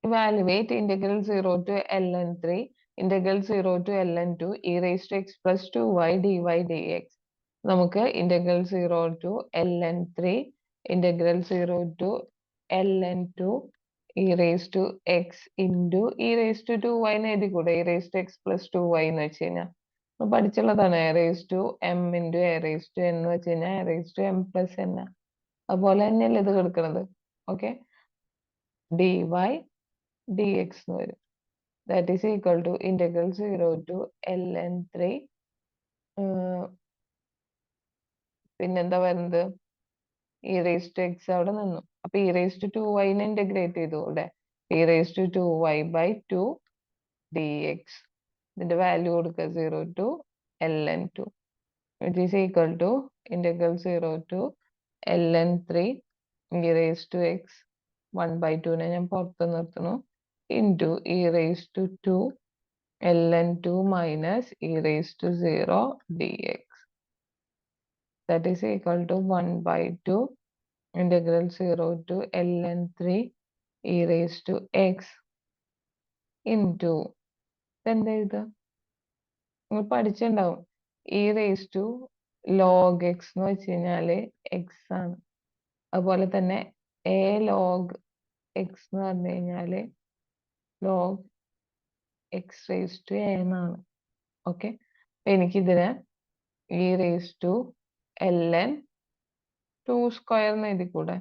Evaluate integral 0 to ln3, integral 0 to ln2, e raised to x plus 2y dy dx. നമുക്ക് integral 0 to ln3, integral 0 to ln2, e raised to x into e raised to 2y എന്ന് എഴുതിക്കൂടെ, e raised to x plus 2y എന്ന് വെച്ച് കഴിഞ്ഞാൽ പഠിച്ചുള്ളതാണ്. a raised to m into a raised to n എന്ന് വെച്ച് കഴിഞ്ഞാൽ a raised to m plus n. അതുപോലെ തന്നെയല്ലേ ഇത് കിടക്കുന്നത്. ഓക്കെ, dy dx എന്ന് വരും. That is equal to integral 0 to ln3. പിന്നെന്താ വരുന്നത്, ഇ റേസ് ടു എക്സ് അവിടെ നിന്നു. അപ്പൊ E raise to 2y integrate ചെയ്തു ഇവിടെ, e raise to 2y by 2 dx. ഇതിന്റെ വാല്യൂ കൊടുക്കുക 0 to ln2, which is equal to integral 0 to ln3 e raise to x 1/2 ഞാൻ പുറത്ത് നിർത്തുന്നു into e raised to 2 ln2 minus e raised to 0 dx. That is equal to 1/2 integral 0 to ln3 e raised to x into എന്താ ഇത് നിങ്ങൾ പഠിച്ചിട്ടുണ്ടാവും. e raised to log x എന്ന് വെച്ച് കഴിഞ്ഞാല് x ആണ്. അതുപോലെ തന്നെ a log x എന്ന് പറഞ്ഞു കഴിഞ്ഞാല് log x raised to a എന്നാണ്. ഓക്കെ, എനിക്കിതിന് e raised to ln 2 square എന്ന് എഴുതിക്കൂടെ,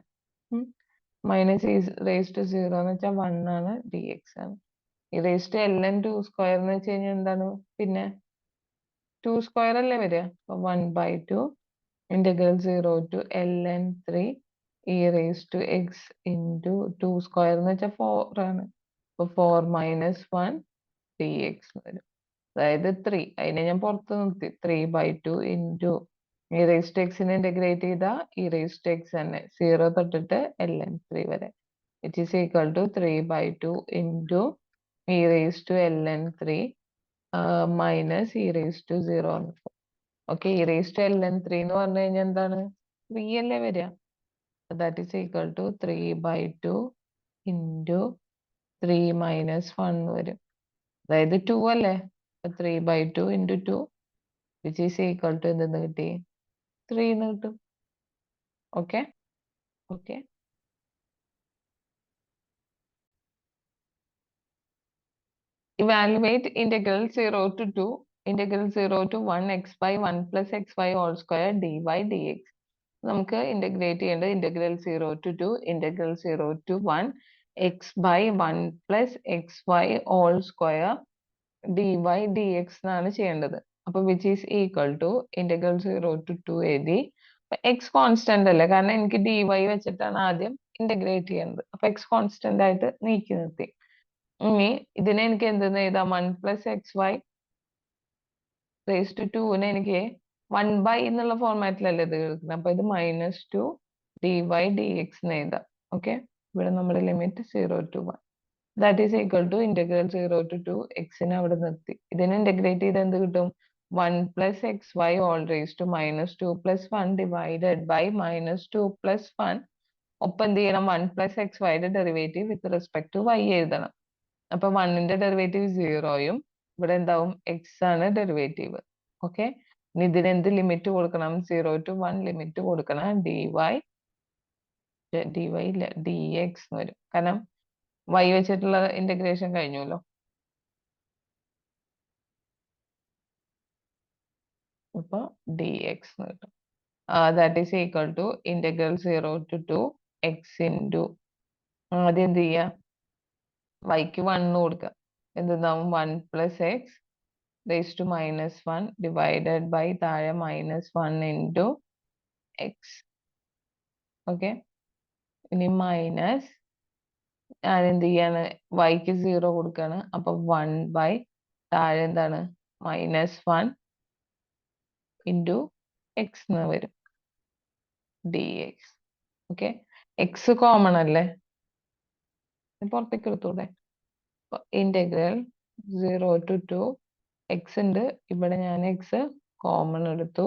മൈനസ് e raised to 0 എന്ന് വെച്ചാൽ 1 ആണ്, dx ആണ്. e raised to ln 2 square എന്ന് വെച്ച് കഴിഞ്ഞാൽ എന്താണ്, പിന്നെ 2 സ്ക്വയർ അല്ലേ വരിക. അപ്പൊ 1/2 integral 0 to ln3 e raised to x into 2 square എന്ന് വെച്ചാൽ 4 ആണ്. അപ്പൊ 4 മൈനസ് 1 dx വരും. അതായത് 3, അതിനെ ഞാൻ പുറത്ത് നിർത്തി, 3/2 ഇൻറ്റു ഇ റേസ് ടു എക്സിനെ ഇന്റഗ്രേറ്റ് ചെയ്ത ഇ റേസ് ടു എക്സ് തന്നെ 0 തൊട്ടിട്ട് ln3 വരെ, which is equal to 3/2 into e raise to ln3 minus e raise to 0. Okay, e raise to ln3 എന്ന് പറഞ്ഞു കഴിഞ്ഞാൽ എന്താണ്, 3 അല്ലേ വരിക. That is equal to 3/2 into 3 minus 1 വരും. അതായത് 2 അല്ലേ, 3/2 into 2 which is equal to എന്തെന്ന് കിട്ടി, 3 എന്ന് കിട്ടും. Okay okay, evaluate integral 0 to 2 integral 0 to 1 x by 1 plus xy all square dy dx. നമുക്ക് ഇന്റഗ്രേറ്റ് ചെയ്യേണ്ടത് integral 0 to 2 integral 0 to 1 x by 1 plus xy all square dy dx എന്നാണ് ചെയ്യേണ്ടത്. അപ്പൊ which is equal to integral 0 to 2 എഴുതി. X constant അല്ലേ, കാരണം എനിക്ക് dy വെച്ചിട്ടാണ് ആദ്യം ഇന്റഗ്രേറ്റ് ചെയ്യുന്നത്. അപ്പൊ എക്സ് കോൺസ്റ്റന്റ് ആയിട്ട് നീക്കി നിർത്തി. ഇനി ഇതിനെ എനിക്ക് എന്തെന്ന് എഴുതാം, 1 plus xy റേസ് ടു 2നെ എനിക്ക് 1 എന്നുള്ള ഫോർമാറ്റിലല്ലേ ഇത് എടുക്കുന്നത്. അപ്പൊ ഇത് -2 dy dx എന്ന് എഴുതാം. ഓക്കെ, ഇവിടെ നമ്മുടെ limit 0 to 1. That is equal to integral 0 to 2 എക്സിനെ അവിടെ നിർത്തി. ഇതിനെ ഇന്റഗ്രേറ്റ് ചെയ്ത് എന്ത് കിട്ടും, 1 plus xy all raised to -2 plus 1 divided by -2 plus 1. ഒപ്പം എന്ത് ചെയ്യണം, 1 plus xyയുടെ derivative with respect to y എഴുതണം. അപ്പൊ 1ന്റെ ഡെറിവേറ്റീവ് 0യും ഇവിടെ എന്താവും, എക്സ് ആണ് ഡെറിവേറ്റീവ്. ഓക്കെ, ഇനി ഇതിന് എന്ത് ലിമിറ്റ് കൊടുക്കണം, 0 to 1 ലിമിറ്റ് കൊടുക്കണം. dy ഇല്ല dx എന്ന് വരും, കാരണം y വെച്ചിട്ടുള്ള ഇന്റഗ്രേഷൻ കഴിഞ്ഞല്ലോ. അപ്പൊ dx എന്ന് കിട്ടും. That is equal to integral 0 to 2 x into ആദ്യം എന്ത് ചെയ്യാ, വൈക്ക് 1 കൊടുക്കുക. എന്തുണ്ടാവും, 1 plus x raised to -1 divided by താഴെ -1 into x. ഓക്കെ, ഇനി മൈനസ് ഞാൻ എന്ത് ചെയ്യാണ്, വൈക്ക് 0 കൊടുക്കാണ്. അപ്പൊ 1 താഴെ എന്താണ്, -1 into x എന്ന് വരും, dx. ഓക്കെ, എക്സ് കോമൺ അല്ലേ, പുറത്തേക്ക് എടുത്തൂടെ. ഇന്റഗ്രൽ 0 to 2 എക്സ് ഉണ്ട്, ഇവിടെ ഞാൻ എക്സ് കോമൺ എടുത്തു.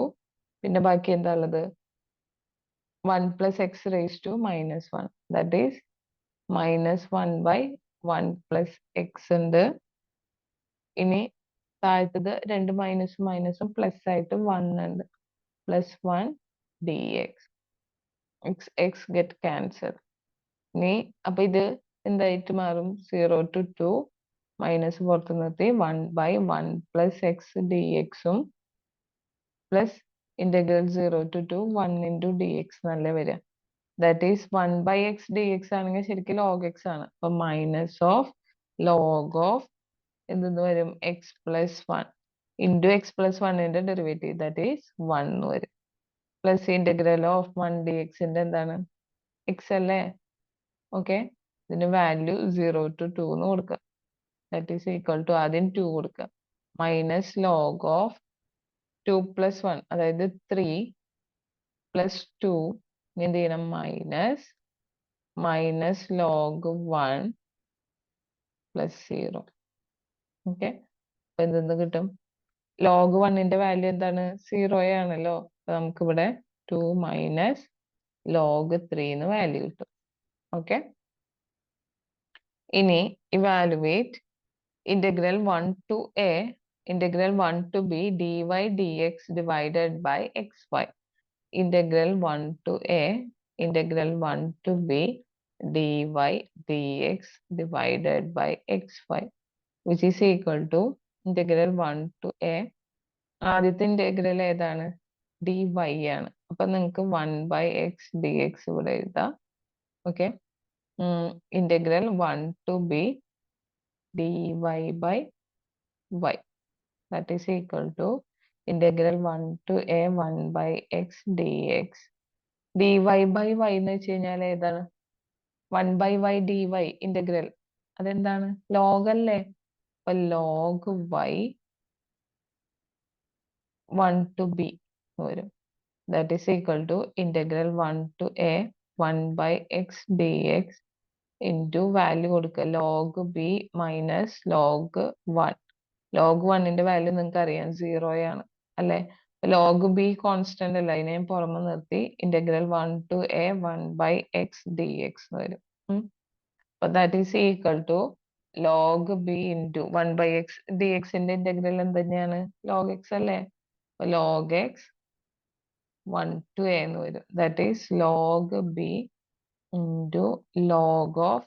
പിന്നെ ബാക്കി എന്താ ഉള്ളത്, 1 plus x raised to -1, that is -1/(x 1 plus X ഉണ്ട്. ഇനി താഴത്തത് രണ്ട് മൈനസും മൈനസും പ്ലസ് ആയിട്ട് 1 ഉണ്ട്. Plus 1 D X. X get cancel. ഇനി അപ്പൊ ഇത് എന്തായിട്ട് മാറും? 0 to 2 മൈനസ് പുറത്ത് നിർത്തി 1/1 പ്ലസ് എക്സ് ഡി എക്സും plus integral 0 to 2 1 into dx എന്നല്ലേ വരിക. ദാറ്റ് ഈസ് 1/x dx ആണെങ്കിൽ ശരിക്കും log x ആണ്. അപ്പൊ മൈനസ് ഓഫ് log ഓഫ് എന്തെന്ന് വരും? X plus 1 into x plus 1ന്റെ ഡെറിവേറ്റീവ് ദാറ്റ് ഈസ് 1 എന്ന് വരും. പ്ലസ് ഇന്റഗ്രൽ ഓഫ് 1 ഡി എക്സിന്റെ എന്താണ്? എക്സ് അല്ലേ? ഓക്കെ, ഇതിന് വാല്യൂ 0 to 2 എന്ന് കൊടുക്കുക. ദാറ്റ് ഈസ് ഈക്വൽ ടു ആദ്യം 2 കൊടുക്കുക. മൈനസ് ലോഗ് ഓഫ് 2 പ്ലസ് 1 അതായത് 3 പ്ലസ് 2 എന്ത് ചെയ്യണം? Minus log 1 plus 0. ഓക്കെ, അപ്പൊ എന്തെന്ന് കിട്ടും? ലോഗ് 1ന്റെ വാല്യൂ എന്താണ്? 0 ആണല്ലോ. അപ്പൊ നമുക്കിവിടെ 2 മൈനസ് ലോഗ് 3 എന്ന് വാല്യൂ കിട്ടും. ഓക്കെ, ഇനി evaluate integral 1 to a integral 1 to b dy dx divided by xy. Integral 1 to a integral 1 to b dy dx divided by xy which is equal to integral 1 to a. ആദ്യത്തെ integral ഏതാണ്? dy ആണ്. അപ്പൊ നിങ്ങൾക്ക് 1/x dx ഇവിടെ എഴുതാം. Okay, integral 1 to b dy by y that is equal to integral 1 to a 1/x dx. dy by y എന്ന് വെച്ച് കഴിഞ്ഞാൽ ഏതാണ്? 1/y dy ഇന്റഗ്രൽ അതെന്താണ്? log അല്ലേ? അപ്പൊ log y 1 to b വരും. that is equal to integral 1 to a 1/x dx into value കൊടുക്കുക log b minus log 1. log 1ന്റെ വാല്യൂ നിങ്ങൾക്ക് അറിയാം 0 ആണ് അല്ലെ? log b കോൺസ്റ്റന്റ് അല്ല, അതിനെ പുറമെ നിർത്തി integral 1 to a 1/x dx വരും. അപ്പൊ that is equal to log b into 1/x dxന്റെ ഇന്റഗ്രൽ എന്ത് തന്നെയാണ്? log x അല്ലേ? അപ്പൊ log x 1 to a എന്ന് വരും. That is log b into log of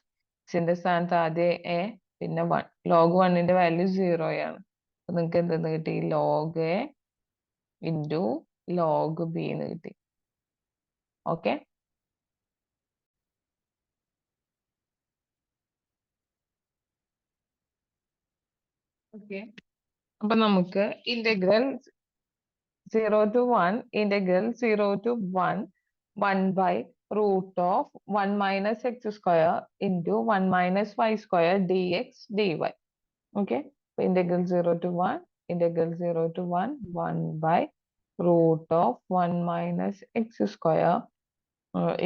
ന്റെ സ്ഥാനത്ത് ആദ്യം a പിന്നെ 1. log 1ന്റെ വാല്യൂ 0 ആണ്. അപ്പൊ നിങ്ങൾക്ക് എന്തെന്ന് കിട്ടി? log a into log b എന്ന് കിട്ടി. ഓക്കെ, ഓക്കെ, അപ്പൊ നമുക്ക് integral 0 to 1 integral 0 to 1 1/root of 1 minus x square into 1 minus y square dx dy. Okay, so integral 0 to 1 integral 0 to 1 1/root of 1 minus x square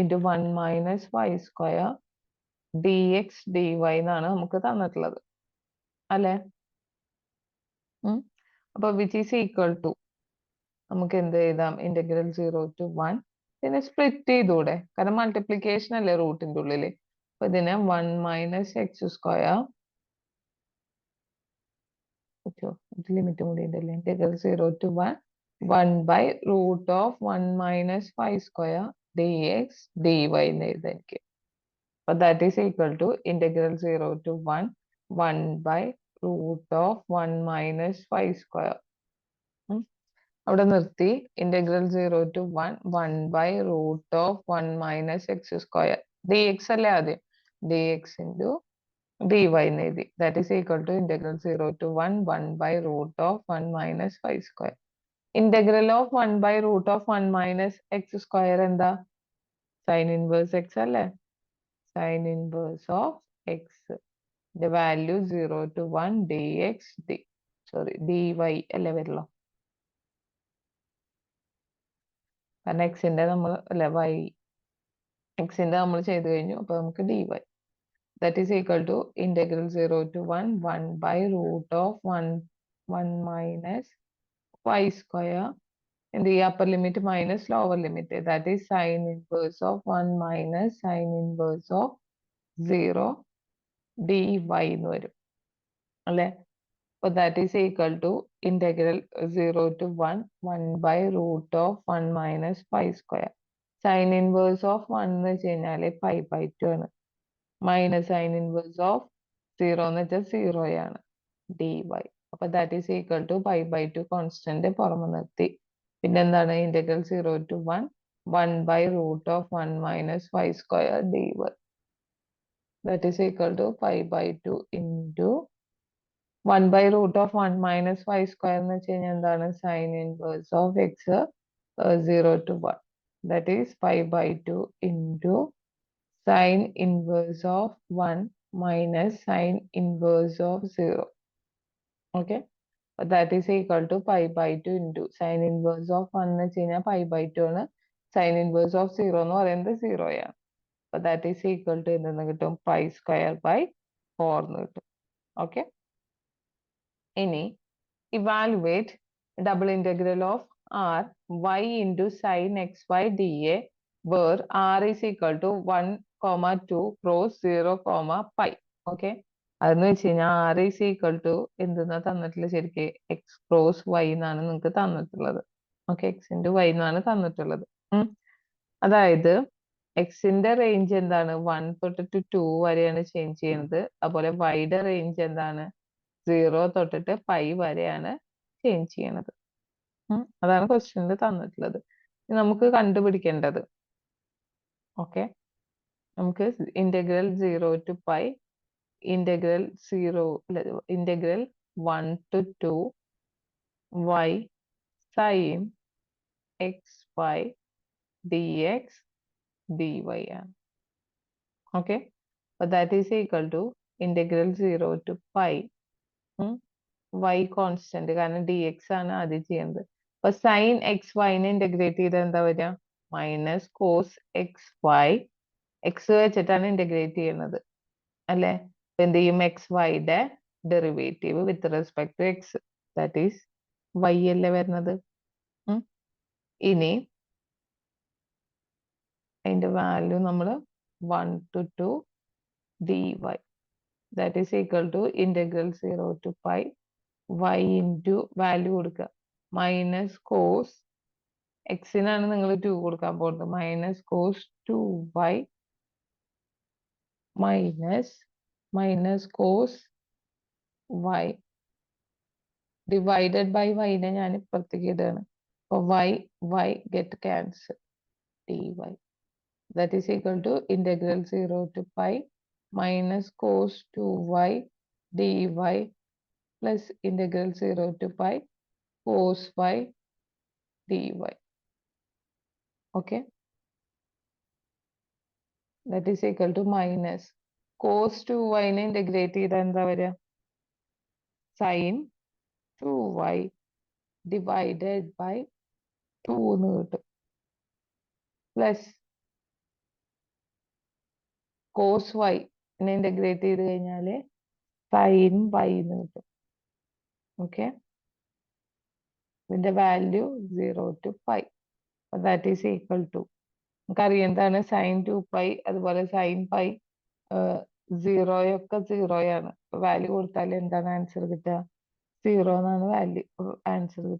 into 1 minus y square dx dy എന്നാണ് നമുക്ക് തന്നിട്ടുള്ളത് അല്ലെ? അപ്പൊ which is equal to നമുക്ക് എന്ത് എഴുതാം? Integral 0 to 1 ഇതിനെ split ചെയ്തൂടെ? കാരണം മൾട്ടിപ്ലിക്കേഷൻ അല്ലേ റൂട്ടിന്റെ ഉള്ളില്. അപ്പൊ ഇതിനെ 1 മൈനസ് എക്സ് സ്ക്വയർ ലിമിറ്റ് കൂടി ഉണ്ടല്ലേ. Integral 0 to 1 1/root of 1 minus y square dx dy എന്ന് എഴുതാം എനിക്ക്. അപ്പൊ that is equal to integral 0 to 1 1/root of 1 minus y square. അവിടെ നിർത്തി. Integral 0 to 1 1/root of 1 minus x square dx അല്ലേ ആദ്യം? dx into dy എന്ന് എഴുതി. That is equal to integral 0 to 1 1/root of 1 minus y square. Integral of 1/root of 1 minus x square എന്താ? Sine inverse x അല്ലേ? Sine inverse of x the value 0 to 1 dx dy അല്ലേ വരുള്ളൂ? കാരണം എക്സിന്റെ നമ്മൾ അല്ലെ y എക്സിന്റെ നമ്മൾ ചെയ്ത് കഴിഞ്ഞു. അപ്പൊ നമുക്ക് dy that is equal to integral 0 to 1 1/root of 1 minus y square എന്ത് ചെയ്യുക? Upper limit minus lower limit that is sine inverse of 1 minus sine inverse of 0 d y എന്ന് വരും അല്ലെ. അപ്പൊ that is equal to integral 0 to 1 1/√(1 - π²). Sine inverse of 1 എന്ന് വെച്ച് കഴിഞ്ഞാല് π/2 ആണ്. മൈനസ് സൈൻ ഇൻവേഴ്സ് ഓഫ് 0 എന്ന് വെച്ചാൽ 0 ആണ്. D y. അപ്പൊ that is equal to π/2 constant പുറമെ നിർത്തി. പിന്നെന്താണ് integral 0 to 1 1/√(1 - π² dy. That is equal to π/2 into 1/√(1 - π² എന്ന് വെച്ച് കഴിഞ്ഞാൽ എന്താണ് sign inverse of X 0 to 1. That is π/2 into sign inverse of 1 minus sine inverse of 0. Okay. That is equal to π/2 into sign inverse of 1 എന്ന് വെച്ച് കഴിഞ്ഞാൽ π/2 ആണ്. Sign inverse of 0 എന്ന് പറയുന്നത് 0 ആണ്. അപ്പൊ ദാറ്റ് ഈസ് ഈക്വൽ ടു എന്തെന്ന് കിട്ടും π²/4 എന്ന് കിട്ടും. ഓക്കെ. ഇനി evaluate double integral of r y into sin xy dA where r is equal to 1, 2 cross 0, π. Okay. അതെന്ന് വെച്ച് കഴിഞ്ഞാൽ r is equal to എന്തെന്നാ തന്നിട്ടുള്ളത് ശരിക്ക് x ക്രോസ് y എന്നാണ് നിങ്ങൾക്ക് തന്നിട്ടുള്ളത്. ഓക്കെ. x into y എന്നാണ് തന്നിട്ടുള്ളത്. അതായത് എക്സിന്റെ റേഞ്ച് എന്താണ് 1 തൊട്ടിട്ട് 2 വരെയാണ് ചേഞ്ച് ചെയ്യുന്നത്. അതുപോലെ വൈയുടെ റേഞ്ച് എന്താണ് 0 തൊട്ടിട്ട് പൈ വരെയാണ് ചേഞ്ച് ചെയ്യണത്. അതാണ് ക്വസ്റ്റ്യനിൽ തന്നിട്ടുള്ളത്. നമുക്ക് കണ്ടുപിടിക്കേണ്ടത് ഓക്കെ. നമുക്ക് integral 0 to pi integral 1 to 2 y sin xy dx dy ആണ്. ഓക്കെ. അപ്പൊ that is equal to integral 0 to pi y constant കാരണം ഡി എക്സ് ആണ് ആദ്യം ചെയ്യുന്നത്. അപ്പൊ സൈൻ എക്സ് വൈനെ ഇന്റഗ്രേറ്റ് ചെയ്താൽ എന്താ വരിക minus cos x y x വെച്ചിട്ടാണ് ഇന്റഗ്രേറ്റ് ചെയ്യുന്നത് അല്ലെ. അപ്പൊ എന്ത് ചെയ്യും എക്സ് വൈയുടെ derivative with respect to x that is y അല്ലേ വരുന്നത്. ഇനി അതിന്റെ വാല്യൂ നമ്മൾ 1 to 2 dy that is equal to integral 0 to pi y into value കൊടുക്കുക മൈനസ് കോസ് എക്സിനാണ് നിങ്ങൾ 2 കൊടുക്കാൻ പോകുന്നത് minus cos 2y minus cos y divided by വൈനെ ഞാൻ ഇപ്പുറത്തേക്ക് ഇടുകയാണ്. അപ്പൊ y get cancel dy that is equal to integral 0 to pi minus cos 2y dy plus integral 0 to pi cos y dy. Okay. That is equal to minus cos 2y നെ integrate ചെയ്താൽ എന്താ വരിക sin 2y divided by 2 എന്ന് കിട്ടും plus cos Y integrate ചെയ്ത് കഴിഞ്ഞാല് sine y എന്ന് കിട്ടും. ഓക്കെ. ഇതിന്റെ value 0 to pi that is equal to നമുക്കറിയാം എന്താണ് സൈൻ 2 പൈ അതുപോലെ സൈൻ പൈ 0 ഒക്കെ 0 ആണ്. വാല്യൂ കൊടുത്താൽ എന്താണ് ആൻസർ കിട്ടുക 0 എന്നാണ് വാല്യൂ ആൻസർ കിട്ടുക.